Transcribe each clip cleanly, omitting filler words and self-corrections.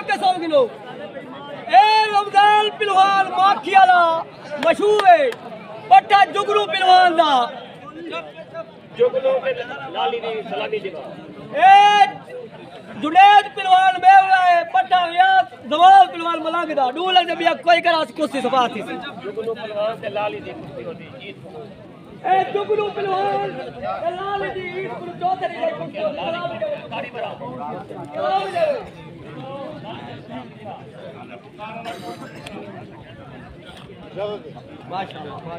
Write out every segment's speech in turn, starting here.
के 100 किलो ए रमजान पहलवान माखियाला मशहूर है पट्टा जुगनू पहलवान दा जुगनू के लाली दी सलामी देवा ए जुनेद पहलवान मेवला है पट्टा रियाज जवाल पहलवान मलांग दा डूल जब या कोई करा कुश्ती सफाती जुगनू पहलवान ते लाली दी कुश्ती होती ईद ए जुगनू पहलवान ते लाली दी ईद को चौथे दी कुश्ती गाड़ी बरा माशाल्लाह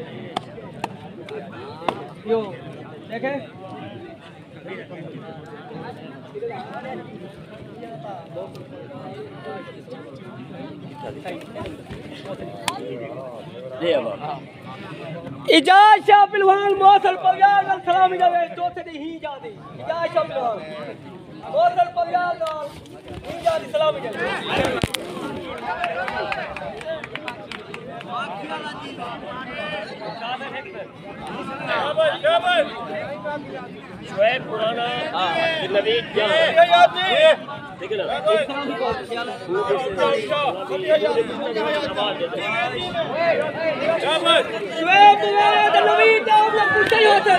यो देखे इजाज शाह पहलवान मौसल पगयार सलामी देवे चौथे दी ही जादी इजाज शाह पहलवान मौसल पगयार ही जादी सलामी देवे शोएब पुराना नवीद ठीक है ना शोएब पुराना नवीद आप लोग पूछते ही होते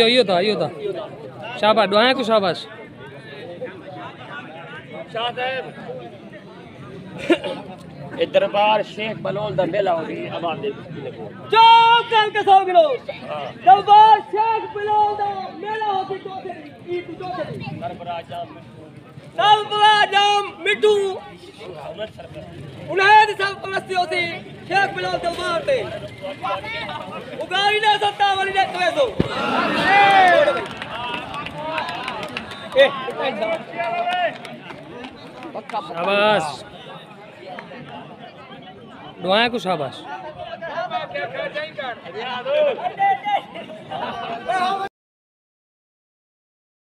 यो था शाबाश दुआएं को शाबाश शाह साहब ए दरबार शेख बलोल दा मेला हो गई आबाद दे चौक कल के 100 किलो दरबार शेख बलोल दा मेला हो गई चौथे ईद चौथे दरबार जाम मिठू उन्हें सब परस्ती होती शेख बलोल दरबार पे उगारी ने सत्ता वाली ने तो ऐसो शाबाश दुआएं को शाबाश